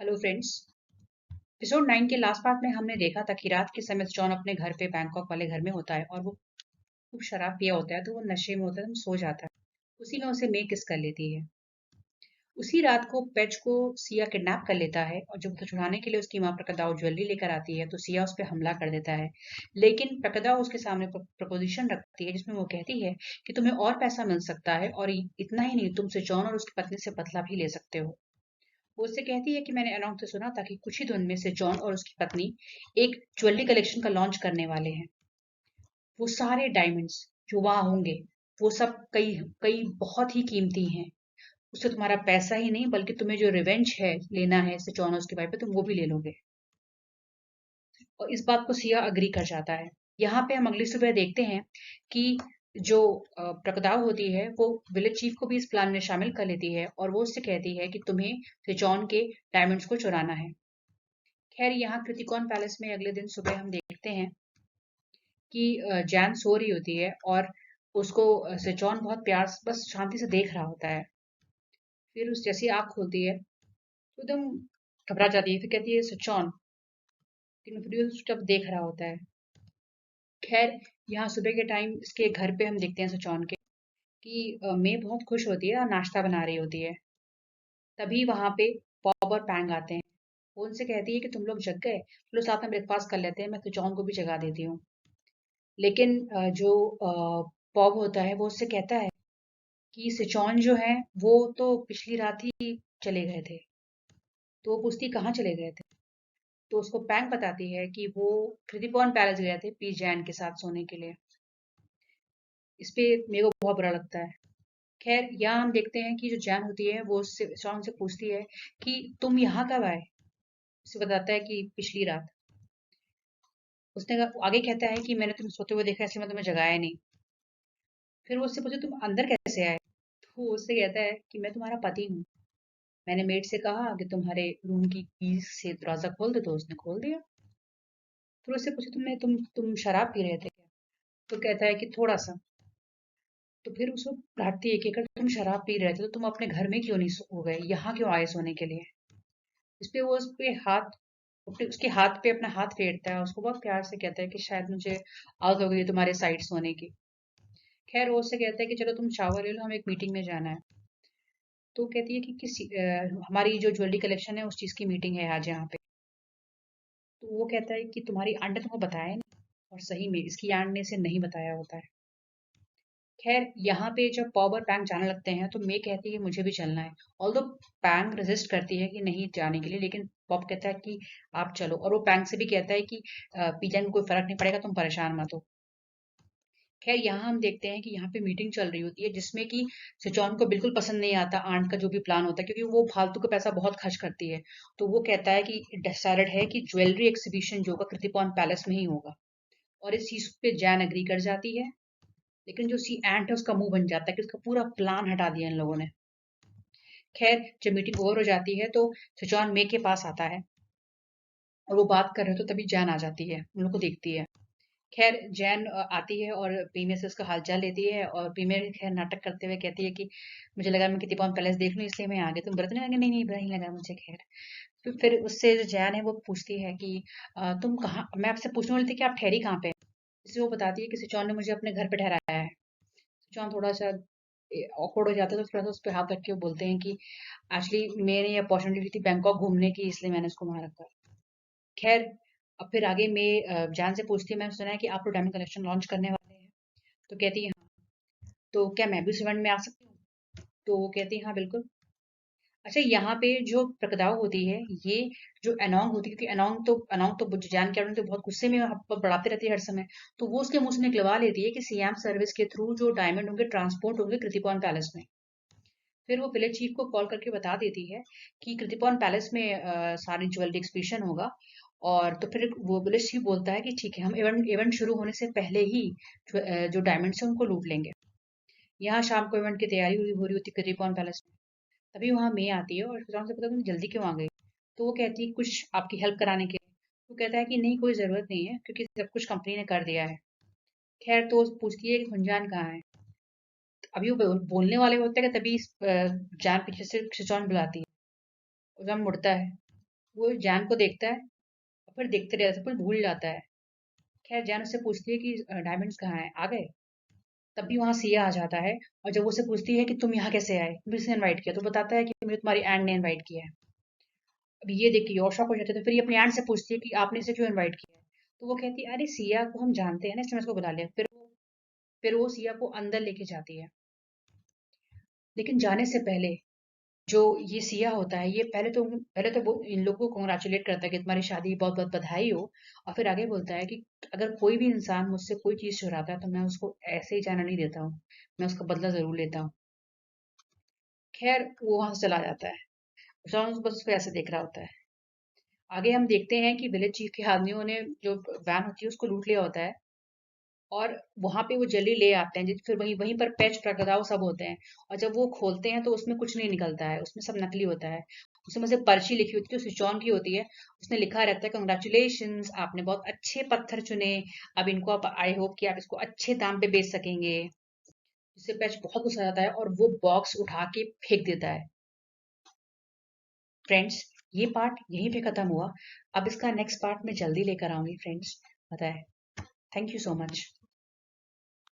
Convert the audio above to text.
Hello friends. Episode 9 के last part में हमने देखा था कि रात के समय जॉन अपने घर पे बैंकॉक वाले घर में होता है और वो खूब शराब पिया होता है, तो वो नशे में होता है, तो सो जाता है। उसी में उसे मे किस कर लेती है। उसी रात को पेज को सिया किडनैप कर लेता है और जब उसे छुड़ाने के लिए उसकी माँ प्रकदाव ज्वेलरी लेकर आती है तो सिया उस पर हमला कर देता है। लेकिन प्रकदाव उसके सामने प्रपोजिशन रखती है जिसमें वो कहती है कि तुम्हें और पैसा मिल सकता है और इतना ही नहीं, तुमसे जॉन और उसकी पत्नी से बदला भी ले सकते हो। वो उससे कहती है कि मैंने अनाउंस से सुना था कि कुछ ही दिन में से जॉन और उसकी पत्नी एक ज्वेलरी कलेक्शन का लॉन्च करने वाले हैं। वो सारे डायमंड्स जो वहां होंगे, वो सब कई कई बहुत ही कीमती हैं। उससे तुम्हारा पैसा ही नहीं बल्कि तुम्हें जो रिवेंज है लेना है इससे जॉन और उसकी वाइफ पे, तुम वो भी ले लोगे। और इस बात को सिया अग्री कर जाता है। यहाँ पे हम अगली सुबह देखते हैं कि जो प्रकदाव होती है वो विलेज चीफ को भी इस प्लान में शामिल कर लेती है और वो उससे कहती है कि तुम्हें जॉन के डायमंड्स को चुराना है। खैर यहाँ कृतिकॉन पैलेस में अगले दिन सुबह हम देखते हैं कि जैन सो रही होती है और उसको सेजॉन बहुत प्यार से बस शांति से देख रहा होता है। फिर उस जैसी आँख खोलती है तो एकदम घबरा जाती है। फिर कहती है सेजॉन, लेकिन फिर वो चुपचाप देख रहा होता है। खैर यहाँ सुबह के टाइम इसके घर पे हम देखते हैं सेजॉन के कि मे बहुत खुश होती है और नाश्ता बना रही होती है। तभी वहां पे पॉब और पैंग आते हैं। वो उनसे कहती है कि तुम लोग जग गए, चलो साथ में ब्रेकफास्ट कर लेते हैं, मैं सेजॉन को भी जगा देती हूँ। लेकिन जो पॉब होता है वो उससे कहता है कि सिचौन जो है वो तो पिछली रात ही चले गए थे। तो वो पूछती कहाँ चले गए थे। तो उसको पैंग बताती है कि वो कृतिकॉन पैलेस गए थे पी जैन के साथ सोने के लिए। इस पे मेरे को बहुत बुरा लगता है। खैर यहाँ हम देखते हैं कि जो जैन होती है वो उससे शॉन से पूछती है कि तुम यहाँ कब आए। उसे बताता है कि पिछली रात। आगे कहता है कि मैंने तुम्हें सोते हुए देखा इसलिए मैं तुम्हें जगाया नहीं। फिर वो उससे पूछे तुम अंदर कैसे आए। तो वो उससे कहता है कि मैं तुम्हारा पति हूँ। मैंने मेड से कहा कि तुम्हारे रूम की कीज से दरवाजा खोल दे, तो उसने खोल दिया। फिर उससे पूछा तुम शराब पी रहे थे क्या। तो कहता है कि थोड़ा सा। तो फिर उसको डांटती है कि अगर तुम शराब पी रहे थे तो तुम अपने घर में क्यों नहीं सो गए, यहाँ क्यों आए सोने के लिए। इस पे वो उस पे हाथ उसके हाथ पे अपना हाथ फेरता है, उसको बहुत प्यार से कहता है कि शायद मुझे आदत हो गई है तुम्हारे साइड सोने की। खैर वो उससे कहता है कि चलो तुम शावर ले लो, हमें एक मीटिंग में जाना है। तो कहती है कि हमारी जो ज्वेलरी कलेक्शन है उस चीज की मीटिंग है आज यहाँ पे। तो वो कहता है कि तुम्हारी आंट ने तुमको बताया नहीं, और सही में इसकी आंट ने इसे नहीं बताया होता है। खैर यहाँ पे जब पॉब और पैंग जाने लगते हैं तो मे कहती है मुझे भी चलना है। ऑल्दो पैंग रेजिस्ट करती है कि नहीं जाने के लिए, लेकिन पॉब कहता है कि आप चलो, और वो पैंग से भी कहता है कि पिज़्ज़ा में कोई फर्क नहीं पड़ेगा, तुम परेशान मत हो। खैर यहाँ हम देखते हैं कि यहाँ पे मीटिंग चल रही होती है जिसमें कि सेजॉन को बिल्कुल पसंद नहीं आता आंट का जो भी प्लान होता है, क्योंकि वो फालतू का पैसा बहुत खर्च करती है। तो वो कहता है कि डिसाइडेड है कि ज्वेलरी एक्सिबिशन जो होगा कृतिकॉन पैलेस में ही होगा। और इस चीज पे जैन एग्री कर जाती है। लेकिन जो सी एंट है उसका मुंह बन जाता है कि उसका पूरा प्लान हटा दिया इन लोगों ने। खैर जब मीटिंग ओवर हो जाती है तो सेजॉन मे के पास आता है और वो बात कर रहे हो तो तभी जैन आ जाती है, उन लोग को देखती है। खैर जैन आती है और प्रीमियर से उसका हालचाल लेती है, और प्रीमियर खैर नाटक करते हुए कहती है कि मुझे लगा मैं कृतिकॉन पैलेस देख लूं इसलिए मैं आ गई, तुम व्रत नहीं लगे, नहीं नहीं बुरा नहीं लगा मुझे। खैर फिर उससे जो जैन है वो पूछती है कि तुम कहाँ, मैं आपसे पूछने वाली थी कि आप ठहरी कहाँ पे। इससे वो बताती है कि सिचौन ने मुझे अपने घर पे ठहराया है। सिचौन थोड़ा सा ऑकवर्ड हो जाता है, तो थोड़ा सा उस पर हाथ रख के वो बोलते हैं कि एक्चुअली मैंने ये अपॉर्चुनिटी थी बैंकॉक घूमने की, इसलिए मैंने उसको वहां रखा। खैर अब फिर आगे मैं जान से पूछती है, मैंने सुना है कि आप लोग डायमंड कलेक्शन लॉन्च करने वाले हैं। तो कहती है हाँ, तो क्या मैं भी उस इवेंट में आ सकती हूँ। तो वो कहती है हाँ बिल्कुल। अच्छा यहाँ पे जो प्रकदाव होती है, ये जो अनोंग होती है, क्योंकि अनोंग तो जान के तो बहुत गुस्से में बढ़ाते रहती है हर समय। तो वो उसके मुंह से निकलवा लेती है कि सीएम सर्विस के थ्रू जो डायमंड होंगे ट्रांसपोर्ट होंगे कृतिकॉन पैलेस में। फिर वो विलेज चीफ को कॉल करके बता देती है कि कृतिकॉन पैलेस में सारी ज्वेलरी एक्सबिशन होगा। और तो फिर वो विलेज चीफ बोलता है कि ठीक है, हम इवेंट इवेंट शुरू होने से पहले ही जो डायमंड्स हैं उनको लूट लेंगे। यहाँ शाम को इवेंट की तैयारी हो रही होती है कृतिकॉन पैलेस में। तभी वहां मे आती है और फिर से पता तुम जल्दी क्यों आ गई। तो वो कहती है कुछ आपकी हेल्प कराने के लिए। वो कहता है कि नहीं कोई जरूरत नहीं है क्योंकि सब कुछ कंपनी ने कर दिया है। खैर तो वो पूछती है कि गुंजान कहाँ है। अभी वो बोलने वाले होते हैं कि तभी जान पीछे से खिचौन बुलाती है। उधम मुड़ता है। वो जैन को देखता है और फिर देखते रहता है, फिर भूल जाता है। खैर जैन उससे पूछती है कि डायमंड्स कहाँ हैं, आ गए? तब भी वहां सिया आ जाता है। और जब वो उससे पूछती है कि तुम यहाँ कैसे आए, तुम्हें किसने इनवाइट किया, तो बताता है कि मुझे तुम्हारी एंड ने इनवाइट किया है। अब ये देख के और शॉक हो जाते हैं, तो फिर ये अपनी एंड से पूछती है कि आपने इसे क्यों इनवाइट किया है। तो वो कहती है अरे सिया को हम जानते हैं ना, इसलिए मैं इसको बुला लिया। फिर वो सिया को अंदर लेके जाती है। लेकिन जाने से पहले जो ये सिया होता है, ये पहले तो वो इन लोगों को कॉन्ग्रेचुलेट करता है कि तुम्हारी शादी बहुत बहुत बधाई हो। और फिर आगे बोलता है कि अगर कोई भी इंसान मुझसे कोई चीज चुराता है तो मैं उसको ऐसे ही जाना नहीं देता हूँ, मैं उसका बदला जरूर लेता हूँ। खैर वो वहां से चला जाता है। जॉन बस उसको ऐसे देख रहा होता है। आगे हम देखते हैं कि विलेज चीफ के आदमियों ने जो वैन होती है उसको लूट लिया होता है। और वहां पे वो जल्दी ले आते हैं, फिर वहीं वहीं पर पैच प्रगदाव सब होते हैं। और जब वो खोलते हैं तो उसमें कुछ नहीं निकलता है, उसमें सब नकली होता है। उसमें से पर्ची लिखी होती है, जो स्विच ऑन की होती है। उसने लिखा रहता है कंग्रेचुलेशंस, आपने बहुत अच्छे पत्थर चुने। अब इनको आप, आई होप कि आप इसको अच्छे दाम पे बेच सकेंगे। जिससे पैच बहुत गुस्सा आ जाता है और वो बॉक्स उठा के फेंक देता है। फ्रेंड्स, ये पार्ट यहीं पे खत्म हुआ। अब इसका नेक्स्ट पार्ट मैं जल्दी लेकर आऊंगी फ्रेंड्स, पता है। Thank you so much.